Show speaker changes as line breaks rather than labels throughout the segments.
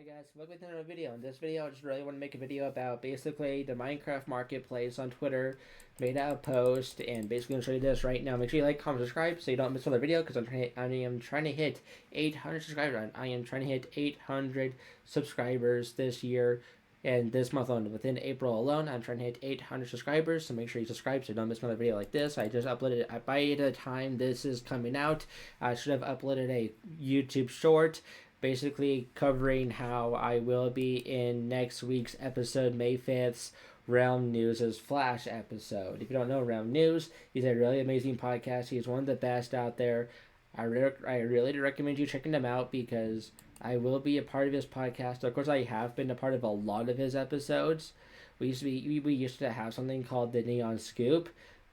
Guys, welcome to another video. In this video, I just really want to make a video about basically the Minecraft marketplace on Twitter. Made out a post and basically going to show you this right now. Make sure you like, comment, subscribe so you don't miss another video because I am trying to hit 800 subscribers. I am trying to hit 800 subscribers this year and this month alone. Within April alone, I'm trying to hit 800 subscribers. So make sure you subscribe so you don't miss another video like this. I just uploaded it. By the time this is coming out, I should have uploaded a YouTube short basically covering how I will be in next week's episode, May 5th's Realm News' Flash episode. If you don't know Realm News, he's a really amazing podcast. He's one of the best out there. I really recommend you checking him out because I will be a part of his podcast. Of course, I have been a part of a lot of his episodes. We used to have something called the Neon Scoop.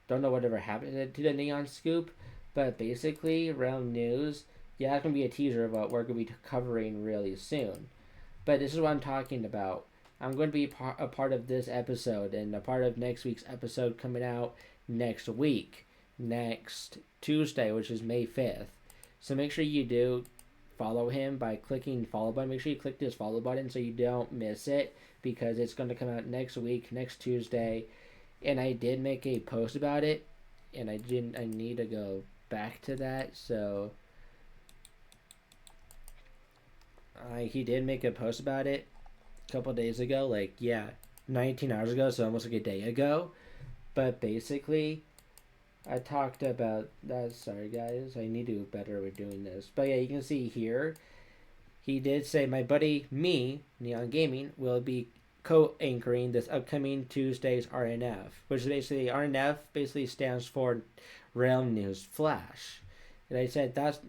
Don't know whatever happened to the Neon Scoop, but basically, Realm News, yeah, that's going to be a teaser of what we're going to be covering really soon. But this is what I'm talking about. I'm going to be a part of this episode and a part of next week's episode coming out next week. Next Tuesday, which is May 5th. So make sure you do follow him by clicking follow button. Make sure you click this follow button so you don't miss it because it's going to come out next week, next Tuesday. And I did make a post about it and I need to go back to that. So he did make a post about it a couple days ago, 19 hours ago, so almost like a day ago. But basically, I talked about that. Sorry, guys, I need to do better with doing this. But yeah, you can see here, he did say, my buddy, me, Neon Gaming, will be co-anchoring this upcoming Tuesday's RNF, which is basically, RNF basically stands for Realm News Flash. And I said, this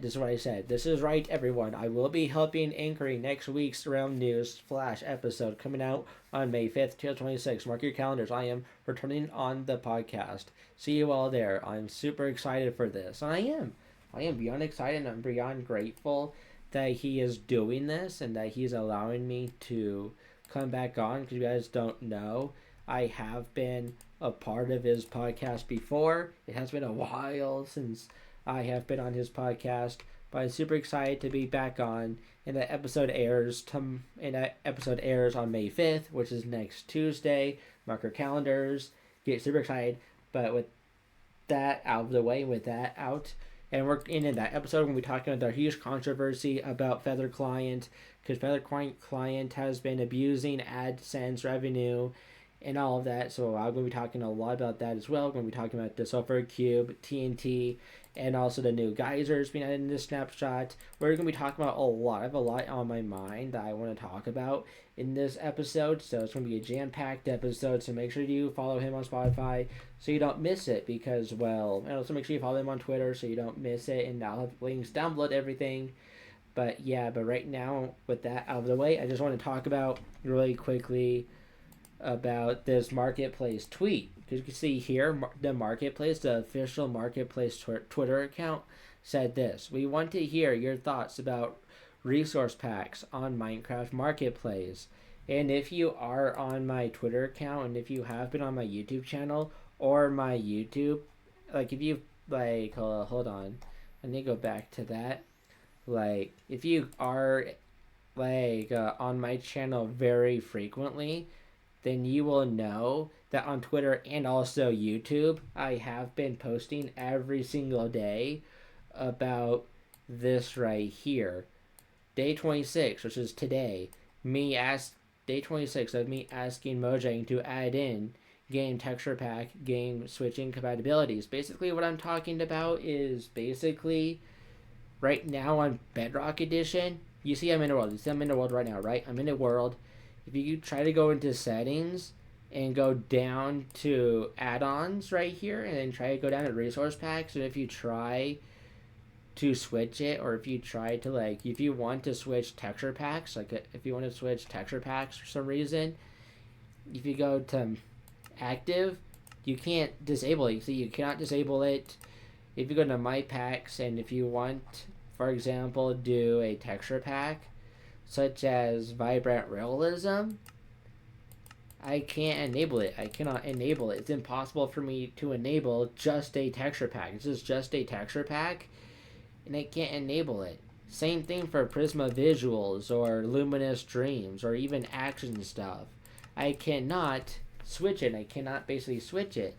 is what I said. This is right, everyone. I will be helping anchoring next week's Realm News Flash episode coming out on May 5th, 2026. Mark your calendars. I am returning on the podcast. See you all there. I'm super excited for this. I am beyond excited and I'm beyond grateful that he is doing this and that he's allowing me to come back on. Because you guys don't know, I have been a part of his podcast before. It has been a while since I have been on his podcast, but I'm super excited to be back on. And that episode airs on May 5th, which is next Tuesday. Mark your calendars. Get super excited. But with that out of the way, and we're in that episode, we're going to be talking about the huge controversy about Feather Client, because Feather Client has been abusing AdSense revenue and all of that. So I'm going to be talking a lot about that as well. We're going to be talking about the Sulfur Cube, TNT, and also the new geysers being added in this snapshot. We're going to be talking about a lot. I have a lot on my mind that I want to talk about in this episode. So it's going to be a jam-packed episode. So make sure you follow him on Spotify so you don't miss it. Because, well, and also make sure you follow him on Twitter so you don't miss it. And I'll have links down below to everything. But yeah, right now, with that out of the way, I just want to talk about really quickly about this marketplace tweet. Because you can see here, the marketplace, the official marketplace Twitter account said this: we want to hear your thoughts about resource packs on Minecraft Marketplace. And if you are on my Twitter account and if you have been on my YouTube channel or my YouTube, if you hold on, I need to go back to that. If you are on my channel very frequently, then you will know that on Twitter and also YouTube, I have been posting every single day about this right here. Day 26, which is today, day 26 of me asking Mojang to add in game texture pack, game switching compatibilities. Basically, what I'm talking about is right now on Bedrock Edition, you see I'm in a world. You see I'm in a world right now, right? I'm in a world. If you try to go into settings and go down to add-ons right here and then try to go down to resource packs, and if you try to switch it, or if you try to if you want to switch texture packs, if you want to switch texture packs for some reason, if you go to active, you can't disable it. See, you cannot disable it. If you go to my packs and if you want, for example, do a texture pack such as Vibrant Realism, I can't enable it. I cannot enable it. It's impossible for me to enable just a texture pack. This is just a texture pack, and I can't enable it. Same thing for Prisma Visuals or Luminous Dreams or even action stuff. I cannot switch it. I cannot basically switch it.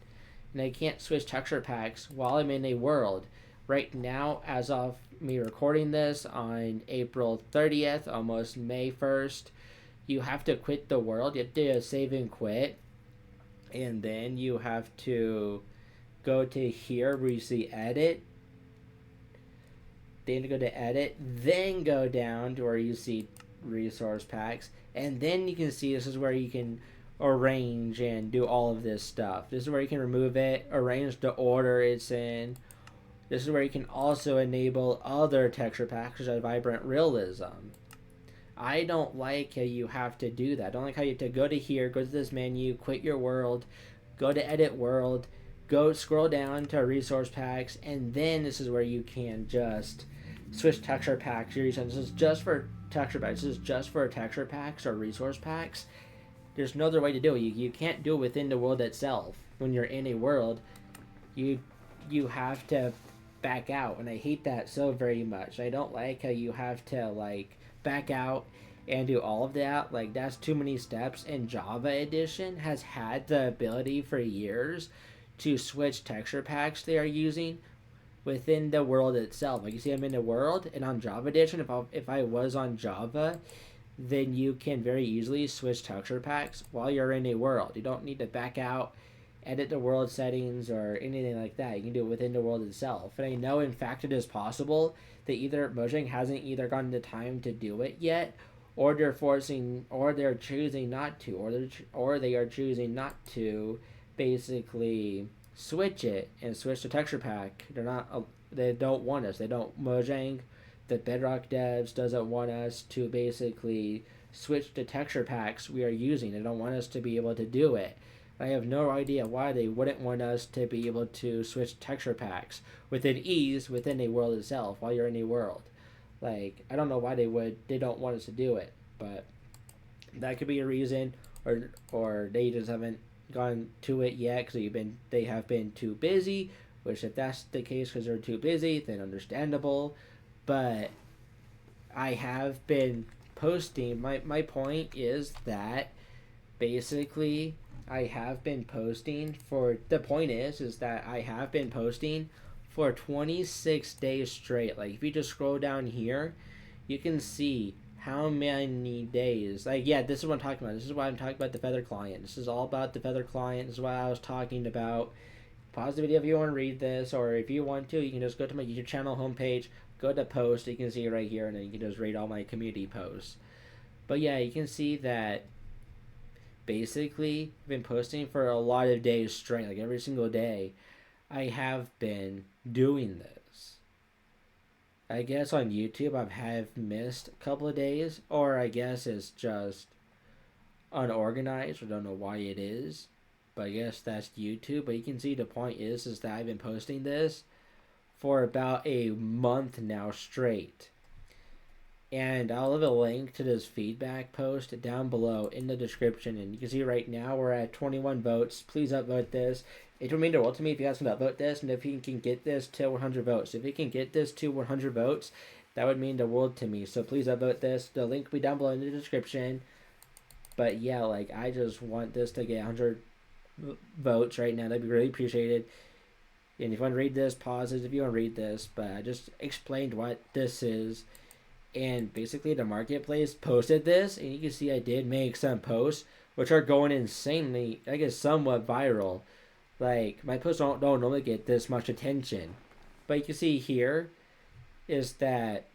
And I can't switch texture packs while I'm in a world. Right now, as of me recording this on April 30th, almost May 1st, you have to quit the world. You have to save and quit. And then you have to go to here where you see edit. Then go to edit. Then go down to where you see resource packs. And then you can see this is where you can arrange and do all of this stuff. This is where you can remove it, arrange the order it's in. This is where you can also enable other texture packs such as Vibrant Realism. I don't like how you have to do that. I don't like how you have to go to here, go to this menu, quit your world, go to edit world, go scroll down to resource packs, and then this is where you can just switch texture packs. This is just for texture packs. This is just for texture packs or resource packs. There's no other way to do it. You can't do it within the world itself. When you're in a world, you have to back out, and I hate that so very much. I don't like how you have to like back out and do all of that. Like, that's too many steps. And Java Edition has had the ability for years to switch texture packs they are using within the world itself. Like, you see I'm in the world, and on Java Edition, if I was on Java, then you can very easily switch texture packs while you're in a world. You don't need to back out, edit the world settings, or anything like that. You can do it within the world itself. And I know, in fact, it is possible that either Mojang hasn't either gotten the time to do it yet, or they're forcing, or they're choosing not to, or they are choosing not to basically switch it and switch the texture pack. They don't want us. Mojang, the Bedrock devs, doesn't want us to basically switch the texture packs we are using. They don't want us to be able to do it. I have no idea why they wouldn't want us to be able to switch texture packs within ease within a world itself while you're in a world. Like, I don't know why they don't want us to do it, but that could be a reason, or they just haven't gone to it yet because they have been too busy, which if that's the case because they're too busy, then understandable. But I have been posting, my point is that basically I have been posting that I have been posting for 26 days straight. Like, if you just scroll down here, you can see how many days. Like, yeah, this is what I'm talking about. This is why I'm talking about the Feather client. This is all about the Feather client. This is what I was talking about. Pause the video if you want to read this, or if you want to, you can just go to my YouTube channel homepage, go to post, you can see it right here, and then you can just read all my community posts. But yeah, you can see that basically I've been posting for a lot of days straight, like every single day. I have been doing this. I guess on YouTube I have missed a couple of days, or I guess it's just unorganized. I don't know why it is, but I guess that's YouTube. But you can see the point is that I've been posting this for about a month now straight. And I'll leave a link to this feedback post down below in the description. And you can see right now we're at 21 votes. Please upvote this. It would mean the world to me if you guys can upvote this, and if you can get this to 100 votes. If you can get this to 100 votes, that would mean the world to me. So please upvote this. The link will be down below in the description. But yeah, like, I just want this to get 100 votes right now. That'd be really appreciated. And if you want to read this, pause it if you want to read this. But I just explained what this is. And basically the marketplace posted this, and you can see I did make some posts which are going insanely, I guess, somewhat viral. Like, my posts don't normally get this much attention, but you can see here is that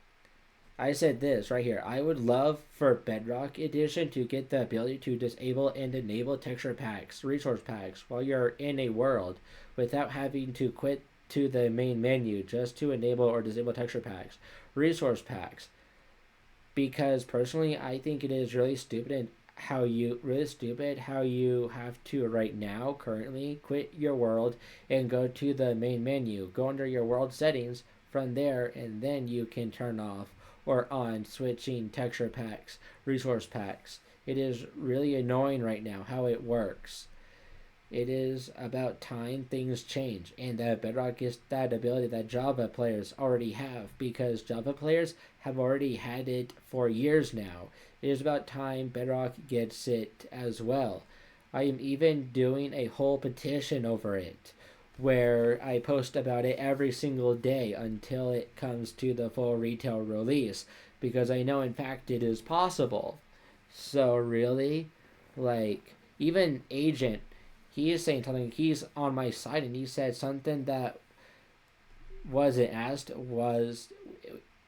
I said this right here: I would love for Bedrock Edition to get the ability to disable and enable texture packs, resource packs, while you're in a world without having to quit to the main menu just to enable or disable texture packs, resource packs. Because personally, I think it is really stupid how you have to right now currently quit your world and go to the main menu, go under your world settings from there, and then you can turn off or on switching texture packs, resource packs. It is really annoying right now how it works. It is about time things change, and that Bedrock is that ability that Java players already have, because Java players have already had it for years now. It is about time Bedrock gets it as well. I am even doing a whole petition over it where I post about it every single day until it comes to the full retail release, because I know in fact it is possible. So really, like, even Agent, he is saying something. He's on my side, and he said something that wasn't asked was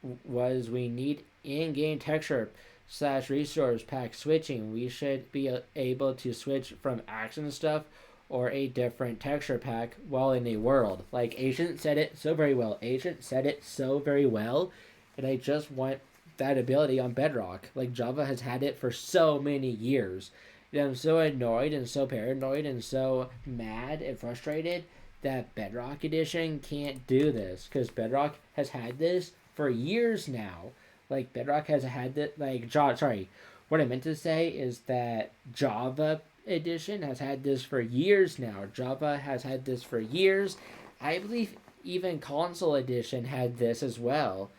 we need in-game texture slash resource pack switching. We should be able to switch from action stuff or a different texture pack while in a world. Like, Agent said it so very well. Agent said it so very well, and I just want that ability on Bedrock. Like, Java has had it for so many years. And I'm so annoyed and so paranoid and so mad and frustrated that Bedrock Edition can't do this, because Bedrock has had this for years now. Like, Bedrock has had that. Like, sorry, what I meant to say is that Java Edition has had this for years now. Java has had this for years. I believe even Console Edition had this as well.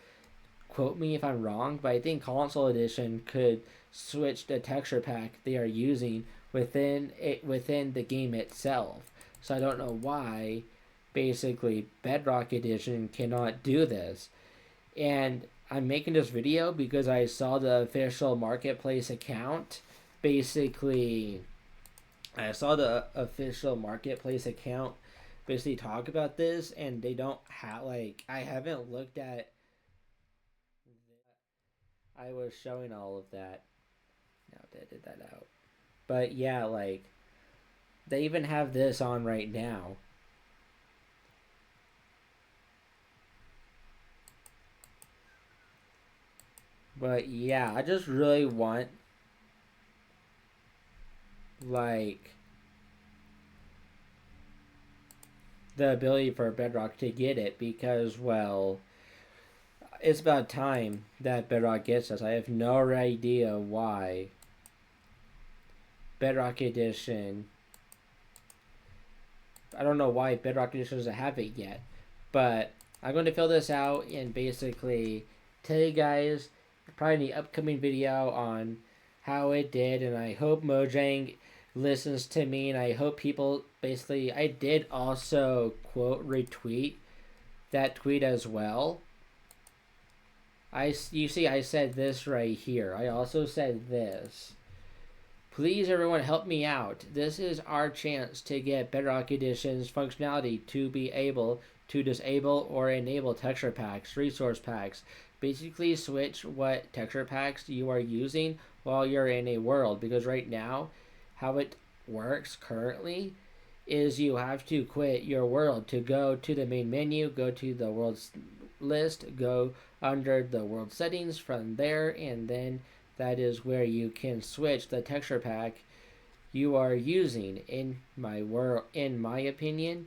Quote me if I'm wrong, but I think Console Edition could switch the texture pack they are using within the game itself. So I don't know why basically Bedrock Edition cannot do this. And I'm making this video because I saw the official marketplace account. Basically, I saw the official marketplace account basically talk about this, and they don't have, like, I haven't looked at. I was showing all of that. Now they did that out. But yeah, like, they even have this on right now. But yeah, I just really want, like, the ability for Bedrock to get it, because, well, it's about time that Bedrock gets us. I have no idea why Bedrock Edition. I don't know why Bedrock Edition doesn't have it yet, but I'm going to fill this out and basically tell you guys probably in the upcoming video on how it did, and I hope Mojang listens to me, and I hope people basically. I did also quote retweet that tweet as well. You see, I said this right here. I also said this. Please, everyone, help me out. This is our chance to get Bedrock Edition's functionality to be able to disable or enable texture packs, resource packs. Basically, switch what texture packs you are using while you're in a world. Because right now, how it works currently is you have to quit your world to go to the main menu, go to the world's list, go under the world settings from there, and then that is where you can switch the texture pack you are using. In my opinion,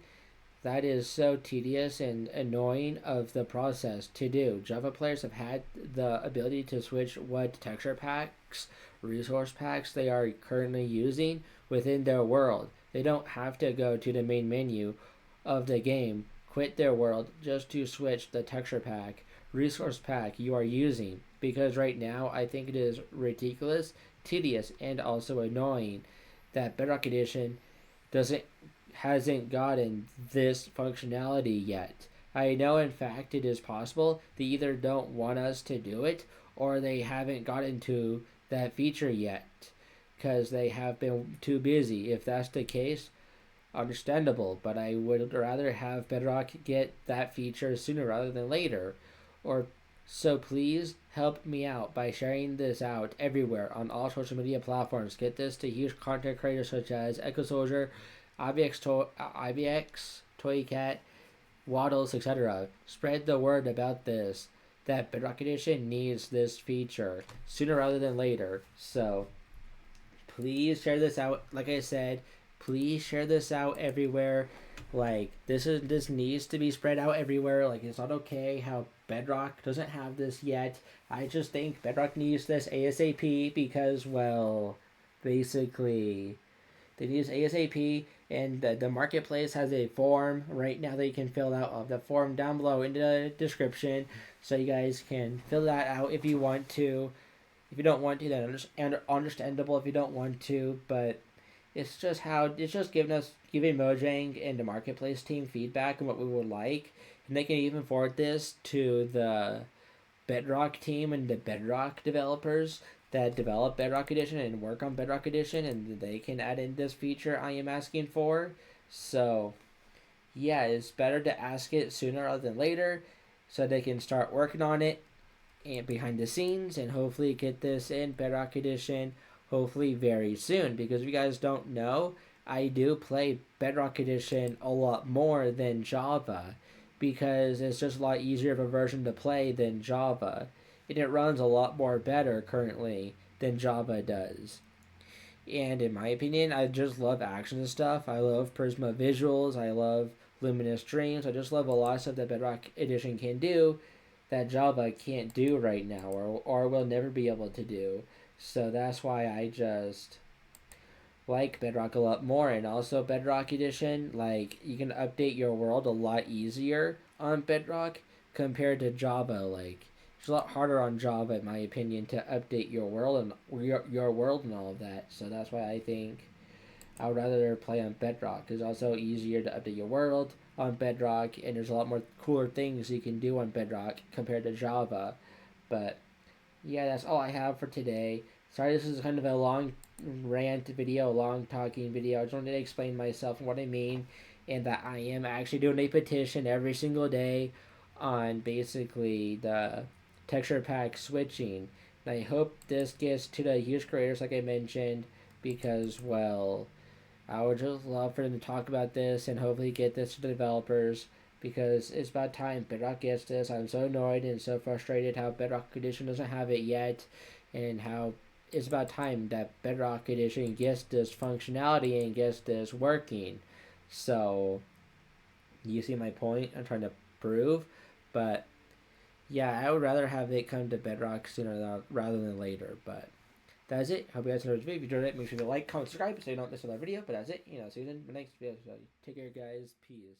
that is so tedious and annoying of the process to do. Java players have had the ability to switch what texture packs, resource packs they are currently using within their world. They don't have to go to the main menu of the game, quit their world just to switch the texture pack, resource pack you are using. Because right now, I think it is ridiculous, tedious, and also annoying that Bedrock Edition hasn't gotten this functionality yet. I know in fact it is possible they either don't want us to do it or they haven't gotten to that feature yet because they have been too busy. If that's the case, understandable, but I would rather have Bedrock get that feature sooner rather than later. Or so please help me out by sharing this out everywhere on all social media platforms. Get this to huge content creators such as Echo Soldier, IBX, Toycat, Waddles, etc. Spread the word about this, that Bedrock Edition needs this feature sooner rather than later. So please share this out. Like I said, please share this out everywhere. Like, this needs to be spread out everywhere. Like, it's not okay how Bedrock doesn't have this yet. I just think Bedrock needs this ASAP because, well, basically They need this ASAP, and the marketplace has a form right now that you can fill out. Of the form down below in the description, so you guys can fill that out if you want to. If you don't want to, then understandable if you don't want to, but it's just giving Mojang and the marketplace team feedback on what we would like, and they can even forward this to the Bedrock team and the Bedrock developers that develop Bedrock Edition and work on Bedrock Edition, and they can add in this feature I am asking for. So yeah, it's better to ask it sooner rather than later, so they can start working on it and behind the scenes and hopefully get this in Bedrock Edition hopefully very soon. Because if you guys don't know, I do play Bedrock Edition a lot more than Java because it's just a lot easier of a version to play than Java. And it runs a lot more better currently than Java does. And in my opinion, I just love action and stuff. I love Prisma visuals. I love Luminous Dreams. I just love a lot of stuff that Bedrock Edition can do that Java can't do right now or will never be able to do. So that's why I just like Bedrock a lot more. And also Bedrock Edition, like you can update your world a lot easier on Bedrock compared to Java. Like it's a lot harder on Java, in my opinion, to update your world and your world and all of that. So that's why I think I would rather play on Bedrock. It's also easier to update your world on Bedrock, and there's a lot more cooler things you can do on Bedrock compared to Java. But yeah, that's all I have for today. Sorry, this is kind of a long rant video, a long talking video. I just wanted to explain myself and what I mean, and that I am actually doing a petition every single day on basically the texture pack switching. And I hope this gets to the huge creators, like I mentioned, because, well, I would just love for them to talk about this and hopefully get this to the developers because it's about time Bedrock gets this. I'm so annoyed and so frustrated how Bedrock Edition doesn't have it yet, and how it's about time that Bedrock Edition gets this functionality and gets this working. So, you see my point I'm trying to prove? But yeah, I would rather have it come to Bedrock sooner rather than later. But that's it. Hope you guys enjoyed this video. If you enjoyed it, make sure to like, comment, subscribe so you don't miss another video. But that's it. See you in the next video. So take care, guys. Peace.